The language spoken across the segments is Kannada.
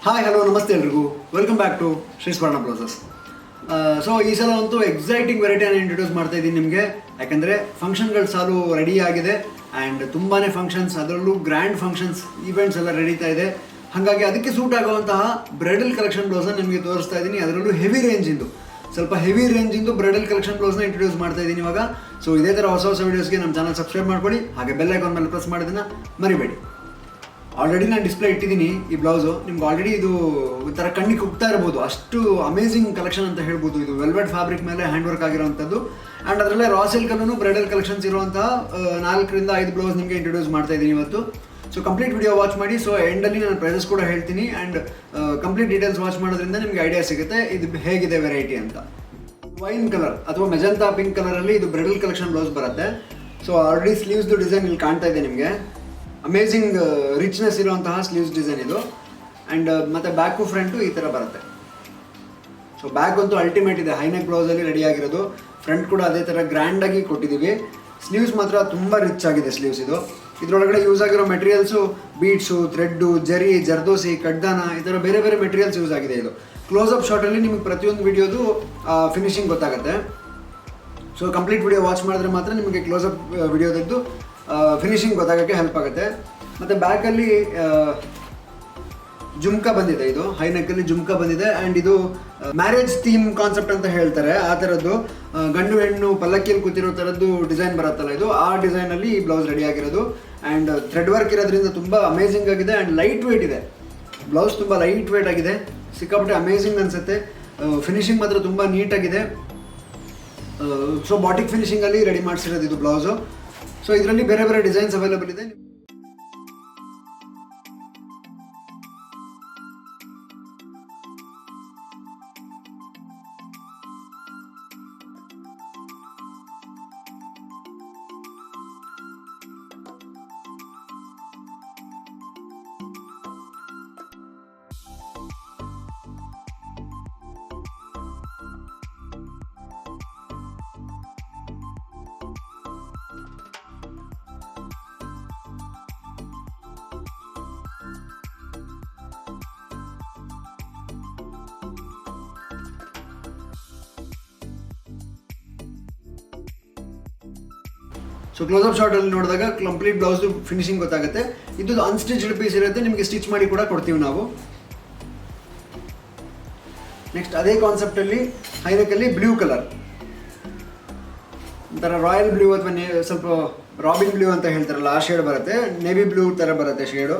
ಹಾಯ್ ಹಲೋ ನಮಸ್ತೆ ಎಲ್ರಿಗೂ welcome back to Shri Swarna blouses. So ಈ ಸಲ ಅಂತೂ ಎಕ್ಸೈಟಿಂಗ್ ವೆರೈಟಿಯನ್ನು ಇಂಟ್ರೊಡ್ಯೂಸ್ ಮಾಡ್ತಾ ಇದ್ದೀನಿ ನಿಮಗೆ. ಯಾಕಂದರೆ ಫಂಕ್ಷನ್ಗಳು ಸಾಲು ರೆಡಿ ಆಗಿದೆ ಆ್ಯಂಡ್ ತುಂಬಾ ಫಂಕ್ಷನ್ಸ್, ಅದರಲ್ಲೂ ಗ್ರ್ಯಾಂಡ್ ಫಂಕ್ಷನ್ಸ್ ಈವೆಂಟ್ಸ್ ಎಲ್ಲ ನಡೀತಾ ಇದೆ. ಹಾಗಾಗಿ ಅದಕ್ಕೆ ಸೂಟ್ ಆಗುವಂತಹ ಬ್ರೈಡಲ್ ಕಲೆಕ್ಷನ್ ಬ್ಲೌಸನ್ನು ನಿಮಗೆ ತೋರಿಸ್ತಾ ಇದ್ದೀನಿ. ಅದರಲ್ಲೂ ಸ್ವಲ್ಪ ಹೆವಿ ರೇಂಜಿಂದು ಬ್ರೈಡಲ್ ಕಲೆಕ್ಷನ್ ಬ್ಲೌಸ್ನ ಇಂಟ್ರೊಡ್ಯೂಸ್ ಮಾಡ್ತಾ ಇದ್ದೀನಿ ಇವಾಗ. ಸೊ ಇದೇ ಥರ ಹೊಸ ವೀಡಿಯೋಸ್ಗೆ ನಮ್ಮ ಚಾನಲ್ ಸಬ್ಸ್ಕ್ರೈಬ್ ಮಾಡ್ಕೊಳ್ಳಿ, ಹಾಗೆ ಬೆಲ್ ಐಕಾನ್ ಮೇಲೆ ಪ್ರೆಸ್ ಮಾಡೋದನ್ನು ಮರಿಬೇಡಿ. ಆಲ್ರೆಡಿ ನಾನು ಡಿಸ್ಪ್ಲೇ ಇಟ್ಟಿದ್ದೀನಿ ಈ ಬ್ಲೌಸು. ನಿಮ್ಗೆ ಆಲ್ರೆಡಿ ಇದು ಒಂಥರ ಕಣ್ಣಿಗೆ ಕುಗ್ತಾ ಇರ್ಬೋದು, ಅಷ್ಟು ಅಮೇಝಿಂಗ್ ಕಲೆಕ್ಷನ್ ಅಂತ ಹೇಳ್ಬೋದು. ಇದು ವೆಲ್ವೆಟ್ ಫ್ಯಾಬ್ರಿಕ್ ಮೇಲೆ ಹ್ಯಾಂಡ್ ವರ್ಕ್ ಆಗಿರೋವಂಥದ್ದು ಆ್ಯಂಡ್ ಅದರಲ್ಲೇ ರಾ ಸಿಲ್ಕಲ್ಲೂ ಬ್ರೈಡಲ್ ಕಲೆಕ್ಷನ್ಸ್ ಇರುವಂತಹ 4ರಿಂದ 5 ಬ್ಲೌಸ್ ನಿಮಗೆ ಇಂಟ್ರೊಡ್ಯೂಸ್ ಮಾಡ್ತಾ ಇದ್ದೀನಿ ಇವತ್ತು. ಸೊ ಕಂಪ್ಲೀಟ್ ವಿಡಿಯೋ ವಾಚ್ ಮಾಡಿ. ಸೊ ಎಂಡಲ್ಲಿ ನಾನು ಪ್ರೈಸಸ್ ಕೂಡ ಹೇಳ್ತೀನಿ ಆ್ಯಂಡ್ ಕಂಪ್ಲೀಟ್ ಡೀಟೇಲ್ಸ್ ವಾಚ್ ಮಾಡೋದ್ರಿಂದ ನಿಮಗೆ ಐಡಿಯಾ ಸಿಗುತ್ತೆ ಇದು ಹೇಗಿದೆ ವೆರೈಟಿ ಅಂತ. ವೈನ್ ಕಲರ್ ಅಥವಾ ಮೆಜಂತಾ ಪಿಂಕ್ ಕಲರಲ್ಲಿ ಇದು ಬ್ರೈಡಲ್ ಕಲೆಕ್ಷನ್ ಬ್ಲೌಸ್ ಬರುತ್ತೆ. ಸೊ ಆಲ್ರೆಡಿ ಸ್ಲೀವ್ಸ್ದು ಡಿಸೈನ್ ಇಲ್ಲಿ ಕಾಣ್ತಾ ಇದೆ ನಿಮಗೆ. ಅಮೇಝಿಂಗ್ ರಿಚ್ನೆಸ್ ಇರುವಂತಹ ಸ್ಲೀವ್ಸ್ ಡಿಸೈನ್ ಇದು ಆ್ಯಂಡ್ ಮತ್ತು ಬ್ಯಾಕು ಫ್ರಂಟು ಈ ಥರ ಬರುತ್ತೆ. ಸೊ ಬ್ಯಾಕ್ ಅಂತೂ ಅಲ್ಟಿಮೇಟ್ ಇದೆ, ಹೈನೆಕ್ ಬ್ಲೌಸಲ್ಲಿ ರೆಡಿ ಆಗಿರೋದು. ಫ್ರಂಟ್ ಕೂಡ ಅದೇ ಥರ ಗ್ರ್ಯಾಂಡಾಗಿ ಕೊಟ್ಟಿದ್ದೀವಿ. ಸ್ಲೀವ್ಸ್ ಮಾತ್ರ ತುಂಬ ರಿಚ್ ಆಗಿದೆ ಸ್ಲೀವ್ಸ್ ಇದು. ಇದರೊಳಗಡೆ ಯೂಸ್ ಆಗಿರೋ ಮೆಟೀರಿಯಲ್ಸು ಬೀಡ್ಸು, ಥ್ರೆಡ್ಡು, ಜರಿ, ಜರ್ದೋಸಿ, ಕಡ್ದಾನ, ಈ ಥರ ಬೇರೆ ಬೇರೆ ಮೆಟೀರಿಯಲ್ಸ್ ಯೂಸ್ ಆಗಿದೆ ಇದು. ಕ್ಲೋಸಪ್ ಶಾಟಲ್ಲಿ ನಿಮಗೆ ಪ್ರತಿಯೊಂದು ವಿಡಿಯೋದು ಫಿನಿಶಿಂಗ್ ಗೊತ್ತಾಗುತ್ತೆ. ಸೊ ಕಂಪ್ಲೀಟ್ ವಿಡಿಯೋ ವಾಚ್ ಮಾಡಿದ್ರೆ ಮಾತ್ರ ನಿಮಗೆ ಕ್ಲೋಸಪ್ ವಿಡಿಯೋದದ್ದು ಫಿನಿಶಿಂಗ್ ಗೊತ್ತಾಗೋಕ್ಕೆ ಹೆಲ್ಪ್ ಆಗುತ್ತೆ. ಮತ್ತು ಬ್ಯಾಕಲ್ಲಿ ಜುಮ್ಕಾ ಬಂದಿದೆ, ಇದು ಹೈನೆಕ್ಕಲ್ಲಿ ಜುಮ್ಕಾ ಬಂದಿದೆ ಆ್ಯಂಡ್ ಇದು ಮ್ಯಾರೇಜ್ ಥೀಮ್ ಕಾನ್ಸೆಪ್ಟ್ ಅಂತ ಹೇಳ್ತಾರೆ. ಆ ಥರದ್ದು ಗಂಡು ಹೆಣ್ಣು ಪಲ್ಲಕ್ಕಿಯಲ್ಲಿ ಕೂತಿರೋ ಥರದ್ದು ಡಿಸೈನ್ ಬರುತ್ತಲ್ಲ, ಇದು ಆ ಡಿಸೈನಲ್ಲಿ ಈ ಬ್ಲೌಸ್ ರೆಡಿ ಆಗಿರೋದು. ಆ್ಯಂಡ್ ಥ್ರೆಡ್ ವರ್ಕ್ ಇರೋದ್ರಿಂದ ತುಂಬ ಅಮೇಝಿಂಗ್ ಆಗಿದೆ ಆ್ಯಂಡ್ ಲೈಟ್ ವೇಟ್ ಇದೆ ಬ್ಲೌಸ್, ತುಂಬ ಲೈಟ್ ವೇಟ್ ಆಗಿದೆ, ಸಿಕ್ಕಾಪಟ್ಟೆ ಅಮೇಝಿಂಗ್ ಅನಿಸುತ್ತೆ. ಫಿನಿಶಿಂಗ್ ಮಾತ್ರ ತುಂಬ ನೀಟಾಗಿದೆ. ಸೊ ಬಾಟಿಕ್ ಫಿನಿಶಿಂಗಲ್ಲಿ ರೆಡಿ ಮಾಡಿಸಿರೋದು ಇದು ಬ್ಲೌಸು. ಸೊ ಇದರಲ್ಲಿ ಬೇರೆ ಬೇರೆ ಡಿಸೈನ್ಸ್ ಅವೈಲೇಬಲ್ ಇದೆ. ಸೊ ಕ್ಲೋಸಪ್ ಶಾರ್ಟಲ್ಲಿ ನೋಡಿದಾಗ ಕಂಪ್ಲೀಟ್ ಬ್ಲೌಸ್ದು ಫಿನಿಶಿಂಗ್ ಗೊತ್ತಾಗುತ್ತೆ. ಇದು ಅನ್ಸ್ಟಿಚ್ಡ್ ಪೀಸ್ ಇರುತ್ತೆ, ನಿಮಗೆ ಸ್ಟಿಚ್ ಮಾಡಿ ಕೂಡ ಕೊಡ್ತೀವಿ ನಾವು. ನೆಕ್ಸ್ಟ್ ಅದೇ ಕಾನ್ಸೆಪ್ಟಲ್ಲಿ ಹೈನೆಕ್ಕಲ್ಲಿ ಬ್ಲೂ ಕಲರ್, ಒಂಥರ ರಾಯಲ್ ಬ್ಲೂ ಅಥವಾ ಸ್ವಲ್ಪ ರಾಬಿನ್ ಬ್ಲೂ ಅಂತ ಹೇಳ್ತಾರಲ್ಲ ಆ ಶೇಡ್ ಬರುತ್ತೆ, ನೇವಿ ಬ್ಲೂ ಥರ ಬರುತ್ತೆ ಶೇಡು.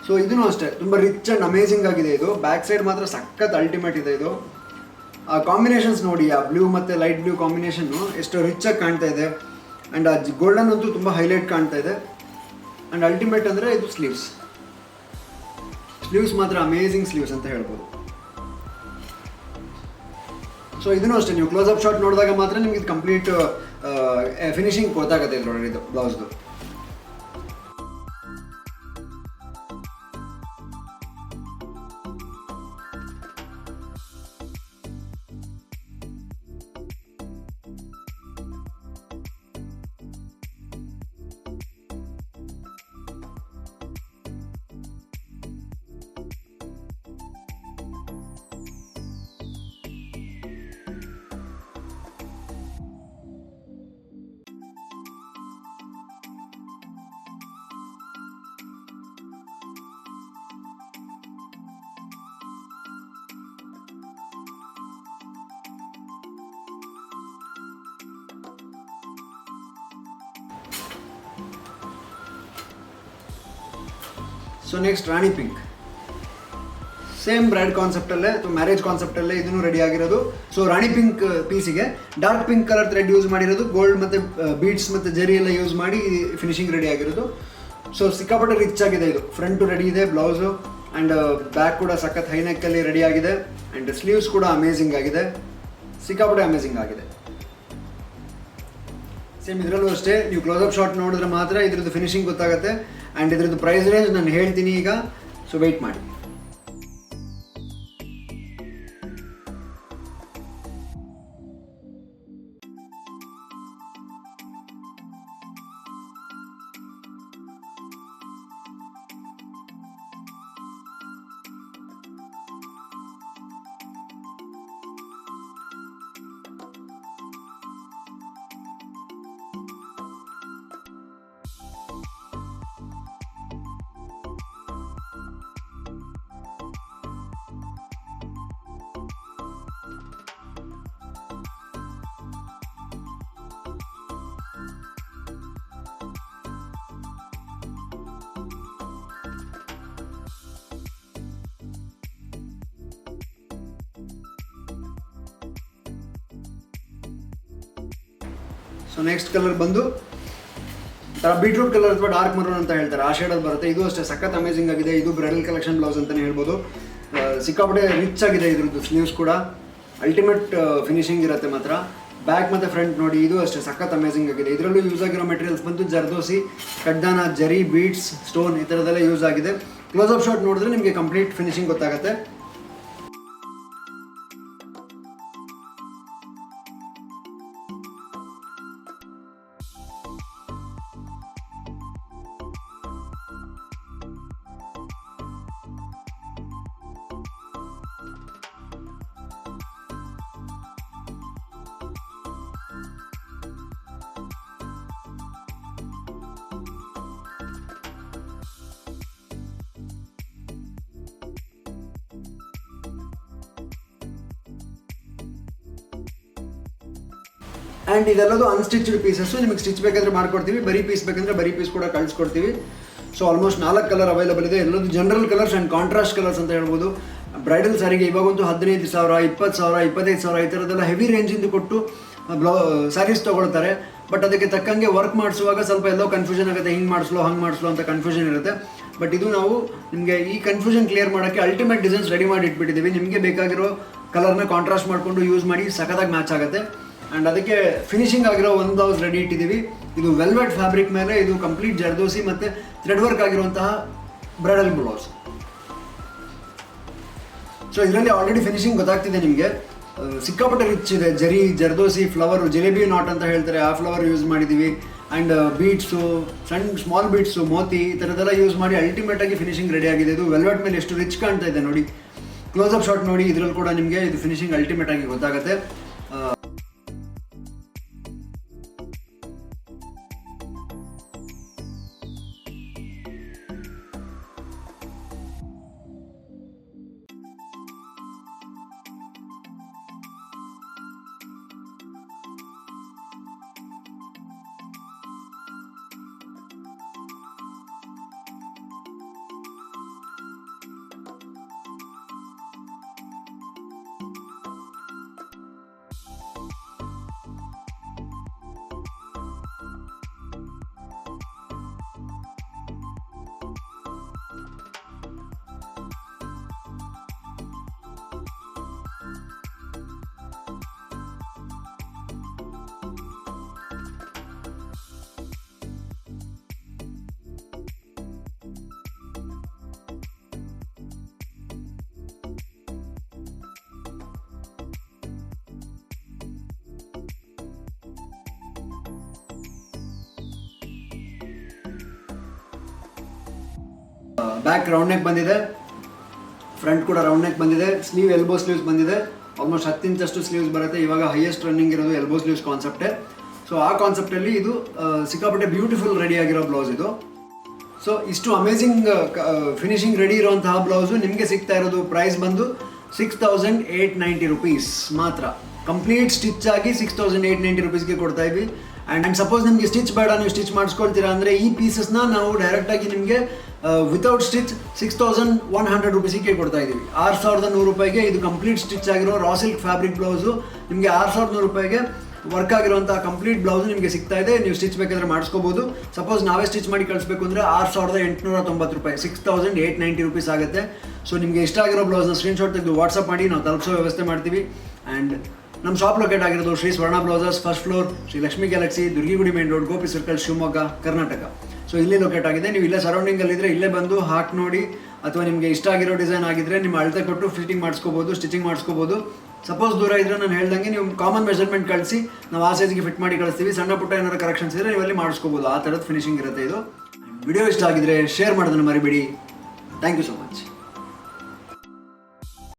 ಸೊ ಇದೂ ಅಷ್ಟೇ ತುಂಬ ರಿಚ್ ಆ್ಯಂಡ್ ಅಮೇಝಿಂಗ್ ಆಗಿದೆ ಇದು. ಬ್ಯಾಕ್ ಸೈಡ್ ಮಾತ್ರ ಸಖತ್ ಅಲ್ಟಿಮೇಟ್ ಇದೆ ಇದು. ಆ ಕಾಂಬಿನೇಷನ್ಸ್ ನೋಡಿ, ಆ ಬ್ಲೂ ಮತ್ತು ಲೈಟ್ ಬ್ಲೂ ಕಾಂಬಿನೇಷನ್ನು ಎಷ್ಟು ರಿಚಾಗಿ ಕಾಣ್ತಾ ಇದೆ. ಆ್ಯಂಡ್ ಆ ಗೋಲ್ಡನ್ ಅಂತೂ ತುಂಬ ಹೈಲೈಟ್ ಕಾಣ್ತಾ ಇದೆ. ಆ್ಯಂಡ್ ಅಲ್ಟಿಮೇಟ್ ಅಂದರೆ ಇದು ಸ್ಲೀವ್ಸ್ ಮಾತ್ರ ಅಮೇಝಿಂಗ್ ಸ್ಲೀವ್ಸ್ ಅಂತ ಹೇಳ್ಬೋದು. ಸೊ ಇದೂ ಅಷ್ಟೇ, ನೀವು ಕ್ಲೋಸಪ್ ಶಾಟ್ ನೋಡಿದಾಗ ಮಾತ್ರ ನಿಮಗೆ ಇದು ಕಂಪ್ಲೀಟ್ ಫಿನಿಶಿಂಗ್ ಗೊತ್ತಾಗುತ್ತೆ ಇದರೊಳಗೆ ಇದು ಬ್ಲೌಸ್ದು. So next rani pink, same bride ಕಾನ್ಸೆಪ್ಟಲ್ಲೇ ಅಥವಾ ಮ್ಯಾರೇಜ್ ಕಾನ್ಸೆಪ್ಟಲ್ಲೇ ಇದನ್ನು ರೆಡಿ ಆಗಿರೋದು. ಸೊ ರಾಣಿ ಪಿಂಕ್ ಪೀಸಿಗೆ dark pink colour thread use ಮಾಡಿರೋದು, ಗೋಲ್ಡ್ ಮತ್ತು ಬೀಡ್ಸ್ ಮತ್ತು ಜರಿ ಎಲ್ಲ ಯೂಸ್ ಮಾಡಿ ಫಿನಿಶಿಂಗ್ ರೆಡಿ ಆಗಿರೋದು. ಸೊ ಸಿಕ್ಕಾಪಟ್ಟೆ ರಿಚ್ ಆಗಿದೆ ಇದು. ಫ್ರಂಟು ರೆಡಿ ಇದೆ ಬ್ಲೌಸು ಆ್ಯಂಡ್ ಬ್ಯಾಕ್ ಕೂಡ ಸಖತ್ ಹೈನೆಕ್ಕಲ್ಲಿ ರೆಡಿ ಆಗಿದೆ ಆ್ಯಂಡ್ ಸ್ಲೀವ್ಸ್ ಕೂಡ ಅಮೇಝಿಂಗ್ ಆಗಿದೆ, ಸಿಕ್ಕಾಪಟ್ಟೆ ಅಮೇಝಿಂಗ್ ಆಗಿದೆ. ಸೇಮ್ ಇದರಲ್ಲೂ ಅಷ್ಟೇ, ನೀವು ಕ್ಲೋಸಪ್ ಶಾಟ್ ನೋಡಿದ್ರೆ ಮಾತ್ರ ಇದ್ರದ್ದು ಫಿನಿಶಿಂಗ್ ಗೊತ್ತಾಗುತ್ತೆ. ಆ್ಯಂಡ್ ಇದ್ರದ್ದು ಪ್ರೈಸ್ ರೇಂಜ್ ನಾನು ಹೇಳ್ತೀನಿ ಈಗ, ಸೊ ವೆಯ್ಟ್ ಮಾಡಿ. ಸೊ ನೆಕ್ಸ್ಟ್ ಕಲರ್ ಬಂದು ಬೀಟ್ರೂಟ್ ಕಲರ್ ಅಥವಾ ಡಾರ್ಕ್ ಮರೂನ್ ಅಂತ ಹೇಳ್ತಾರೆ, ಆ ಶೇಡಲ್ಲಿ ಬರುತ್ತೆ. ಇದು ಅಷ್ಟೇ ಸಖತ್ ಅಮೇಜಿಂಗ್ ಆಗಿದೆ. ಇದು ಬ್ರೈಡಲ್ ಕಲೆಕ್ಷನ್ ಬ್ಲೌಸ್ ಅಂತಲೇ ಹೇಳ್ಬೋದು. ಸಿಕ್ಕಾಪಟ್ಟೆ ರಿಚ್ ಆಗಿದೆ ಇದ್ರದ್ದು ಸ್ಲೀವ್ಸ್ ಕೂಡ, ಅಲ್ಟಿಮೇಟ್ ಫಿನಿಶಿಂಗ್ ಇರುತ್ತೆ ಮಾತ್ರ. ಬ್ಯಾಕ್ ಮತ್ತು ಫ್ರಂಟ್ ನೋಡಿ, ಇದು ಅಷ್ಟೇ ಸಖತ್ ಅಮೇಜಿಂಗ್ ಆಗಿದೆ. ಇದರಲ್ಲೂ ಯೂಸ್ ಆಗಿರೋ ಮೆಟೀರಿಯಲ್ಸ್ ಬಂದು ಜರ್ದೋಸಿ, ಕಡ್ದಾನ, ಜರಿ, ಬೀಡ್ಸ್, ಸ್ಟೋನ್ ಈ ಥರದ್ದೆಲ್ಲ ಯೂಸ್ ಆಗಿದೆ. ಕ್ಲೋಸ್ ಅಪ್ ಶಾಟ್ ನೋಡಿದ್ರೆ ನಿಮಗೆ ಕಂಪ್ಲೀಟ್ ಫಿನಿಶಿಂಗ್ ಗೊತ್ತಾಗುತ್ತೆ. ಆ್ಯಂಡ್ ಇದೆಲ್ಲದು ಅನ್ಸ್ಟಿಚ್ಡ್ ಪೀಸಸ್ಸು. ನಿಮಗೆ ಸ್ಟಿಚ್ ಬೇಕಾದರೆ ಮಾಡ್ಕೊಡ್ತೀವಿ, ಬರೀ ಪೀಸ್ ಬೇಕಂದರೆ ಬರೀ ಪೀಸ್ ಕೂಡ ಕಳಿಸ್ಕೊಡ್ತೀವಿ. ಸೊ ಆಲ್ಮೋಸ್ಟ್ 4 ಕಲರ್ ಅವೈಲೇಬಲ್ ಇದೆ. ಎಲ್ಲದು general colours and contrast colours ಅಂತ ಹೇಳ್ಬೋದು. ಬ್ರೈಡಲ್ ಸಾರಿಗೆ ಇವಾಗಂತೂ 15,000, 20,000, 25,000 ಈ ಥರದ್ದೆಲ್ಲ ಹೆವಿ ರೇಂಜಿಂದು ಕೊಟ್ಟು ಸ್ಯಾರೀಸ್ ತೊಗೊಳ್ತಾರೆ. ಬಟ್ ಅದಕ್ಕೆ ತಕ್ಕಂಗೆ ವರ್ಕ್ ಮಾಡಿಸುವಾಗ ಸ್ವಲ್ಪ ಎಲ್ಲೋ ಕನ್ಫ್ಯೂಷನ್ ಆಗುತ್ತೆ, ಹಿಂಗೆ ಮಾಡಿಸ್ಲೋ ಹಂಗೆ ಮಾಡಿಸ್ಲೋ ಅಂತ ಕನ್ಫ್ಯೂಷನ್ ಇರುತ್ತೆ. ಬಟ್ ಇದು ನಾವು ನಿಮಗೆ ಈ ಕನ್ಫ್ಯೂಷನ್ ಕ್ಲಿಯರ್ ಮಾಡೋಕ್ಕೆ ಅಲ್ಟಿಮೇಟ್ ಡಿಸೈನ್ಸ್ ರೆಡಿ ಮಾಡಿ ಇಟ್ಬಿಟ್ಟಿದ್ದೀವಿ. ನಿಮಗೆ ಬೇಕಾಗಿರೋ ಕಲರ್ನ ಕಾಂಟ್ರಾಸ್ಟ್ ಮಾಡಿಕೊಂಡು ಯೂಸ್ ಮಾಡಿ ಸಖತ್ತಾಗಿ ಮ್ಯಾಚ್ ಆಗುತ್ತೆ. ಆ್ಯಂಡ್ ಅದಕ್ಕೆ ಫಿನಿಶಿಂಗ್ ಆಗಿರೋ ಒಂದು ಬ್ಲೌಸ್ ರೆಡಿ ಇಟ್ಟಿದ್ದೀವಿ. ಇದು ವೆಲ್ವೆಟ್ ಫ್ಯಾಬ್ರಿಕ್ ಮೇಲೆ ಇದು ಕಂಪ್ಲೀಟ್ ಜರ್ದೋಸಿ ಮತ್ತು ಥ್ರೆಡ್ ವರ್ಕ್ ಆಗಿರುವಂತಹ ಬ್ರೈಡಲ್ ಬ್ಲೌಸ್. ಸೊ ಇದರಲ್ಲಿ ಆಲ್ರೆಡಿ ಫಿನಿಶಿಂಗ್ ಗೊತ್ತಾಗ್ತಿದೆ ನಿಮಗೆ. ಸಿಕ್ಕಾಪಟ್ಟೆ ರಿಚ್ ಇದೆ. ಜರಿ, ಜರ್ದೋಸಿ, ಫ್ಲವರು, ಜಿಲೇಬಿ ನಾಟ್ ಅಂತ ಹೇಳ್ತಾರೆ, ಆ ಫ್ಲವರ್ ಯೂಸ್ ಮಾಡಿದ್ದೀವಿ. And beads, small beads, Moti ಈ ಥರದ್ದೆಲ್ಲ ಯೂಸ್ ಮಾಡಿ ಅಲ್ಟಿಮೇಟಾಗಿ ಫಿನಿಶಿಂಗ್ ರೆಡಿ ಆಗಿದೆ. ಇದು ವೆಲ್ವೆಟ್ ಮೇಲೆ ಎಷ್ಟು ರಿಚ್ ಕಾಣ್ತಾ ಇದೆ ನೋಡಿ. ಕ್ಲೋಸ್ ಅಪ್ ಶಾಟ್ ನೋಡಿ, ಇದರಲ್ಲಿ ಕೂಡ ನಿಮಗೆ ಇದು ಫಿನಿಶಿಂಗ್ ಅಲ್ಟಿಮೇಟ್ ಆಗಿ ಗೊತ್ತಾಗುತ್ತೆ. ಬ್ಯಾಕ್ ರೌಂಡ್ ನೆಕ್ ಬಂದಿದೆ, ಫ್ರಂಟ್ ಕೂಡ ರೌಂಡ್ ನೆಕ್ ಬಂದಿದೆ. ಸ್ಲೀವ್ ಎಲ್ಬೋ ಸ್ಲೀವ್ಸ್ ಬಂದಿದೆ. ಆಲ್ಮೋಸ್ಟ್ 10 ಇಂಚಷ್ಟು ಸ್ಲೀವ್ಸ್ ಬರುತ್ತೆ. ಇವಾಗ ಹೈಯೆಸ್ಟ್ ರನ್ನಿಂಗ್ ಇರೋದು ಎಲ್ಬೋ ಸ್ಲೀವ್ಸ್ ಕಾನ್ಸೆಪ್ಟೇ. ಸೊ ಆ ಕಾನ್ಸೆಪ್ಟಲ್ಲಿ ಇದು ಸಿಕ್ಕಾಪಟ್ಟೆ ಬ್ಯೂಟಿಫುಲ್ ರೆಡಿ ಆಗಿರೋ ಬ್ಲೌಸ್ ಇದು. ಸೊ ಇಷ್ಟು ಅಮೇಝಿಂಗ್ ಫಿನಿಶಿಂಗ್ ರೆಡಿ ಇರುವಂತಹ ಬ್ಲೌಸು ನಿಮಗೆ ಸಿಗ್ತಾ ಇರೋದು ಪ್ರೈಸ್ ಬಂದು 6,890 rupees ಮಾತ್ರ. ಕಂಪ್ಲೀಟ್ ಸ್ಟಿಚ್ ಆಗಿ 6,890 rupeesಗೆ ಕೊಡ್ತಾ ಇದ್ವಿ. ಆ್ಯಂಡ್ ಸಪೋಸ್ ನಿಮಗೆ ಸ್ಟಿಚ್ ಬೇಡ, ನೀವು ಸ್ಟಿಚ್ ಮಾಡಿಸ್ಕೊಳ್ತೀರಾ ಅಂದರೆ ಈ ಪೀಸಸ್ನ ನಾವು ಡೈರೆಕ್ಟಾಗಿ ನಿಮಗೆ ವಿತೌಟ್ ಸ್ಟಿಚ್ 6,100 rupeesಗೆ ಕೊಡ್ತಾ ಇದ್ದೀವಿ. 6,100 ರೂಪಾಯಿಗೆ ಇದು ಕಂಪ್ಲೀಟ್ ಸ್ಟಿಚ್ ಆಗಿರೋ ರಾ ಸಿಲ್ಕ್ ಫ್ಯಾಬ್ರಿಕ್ ಬ್ಲೌಸು ನಿಮಗೆ 6,100 ರೂಪಾಯಿಗೆ ವರ್ಕ್ ಆಗಿರುವಂಥ ಕಂಪ್ಲೀಟ್ ಬ್ಲೌಸು ನಿಮಗೆ ಸಿಗ್ತಾ ಇದೆ. ನೀವು ಸ್ಟಿಚ್ ಬೇಕಾದರೆ ಮಾಡಿಸ್ಕೋಬೋದು. ಸಪೋಸ್ ನಾವೇ ಸ್ಟಿಚ್ ಮಾಡಿ ಕಳಿಸ್ಬೇಕು ಅಂದರೆ 6,890 ರೂಪಾಯಿ, 6,890 rupees ಆಗುತ್ತೆ. ಸೊ ನಿಮಗೆ ಇಷ್ಟ ಆಗಿರೋ ಬ್ಲೌಸ್ನ ಸ್ಕ್ರೀನ್ಶಾಟ್ ತೆಗೆದು ವಾಟ್ಸಪ್ ಮಾಡಿ ನಾವು ತಲುಪಿಸೋ ವ್ಯವಸ್ಥೆ ಮಾಡ್ತೀವಿ. ಆ್ಯಂಡ್ ನಮ್ಮ ಶಾಪ್ ಲೊಕೇಟ್ ಆಗಿರೋದು Shri Swarna blouses, first floor, Shri Lakshmi galaxy, Durgigudi main road, Gopi circle, Shivamogga, Karnataka. So ಇಲ್ಲಿ ಲೊಕೇಟ್ ಆಗಿದೆ. ನೀವು ಇಲ್ಲೇ ಸರೌಂಡಿಂಗಲ್ಲಿದ್ದರೆ ಇಲ್ಲೇ ಬಂದು ಹಾಕಿ ನೋಡಿ, ಅಥವಾ ನಿಮಗೆ ಇಷ್ಟ ಆಗಿರೋ ಡಿಸೈನ್ ಆಗಿದ್ದರೆ ನಿಮ್ಮ ಅಳತೆ ಕೊಟ್ಟು ಫಿಟ್ಟಿಂಗ್ ಮಾಡಿಸ್ಕೋಬೋದು, ಸ್ಟಿಚಿಂಗ್ ಮಾಡಿಸ್ಕೋಬೋದು. ಸಪೋಸ್ ದೂರ ಇದ್ದರೆ ನಾನು ಹೇಳ್ದಂಗೆ ನೀವು ಕಾಮನ್ ಮೆಜರ್ಮೆಂಟ್ ಕಳಿಸಿ ನಾವು ಆ ಸೈಜ್ಗೆ ಫಿಟ್ ಮಾಡಿ ಕಳಿಸ್ತೀವಿ. ಸಣ್ಣ ಪುಟ್ಟ ಏನಾದ್ರು ಕರೆಕ್ಷನ್ಸ್ ಇದ್ದರೆ ನೀವಲ್ಲಿ ಮಾಡಿಸ್ಕೋಬೋದು. ಆ ಥರದ ಫಿನಿಶಿಂಗ್ ಇರುತ್ತೆ ಇದು. ವಿಡಿಯೋ ಇಷ್ಟ ಆಗಿದ್ರೆ ಶೇರ್ ಮಾಡೋದನ್ನು ಮರಿಬೇಡಿ. Thank you so much.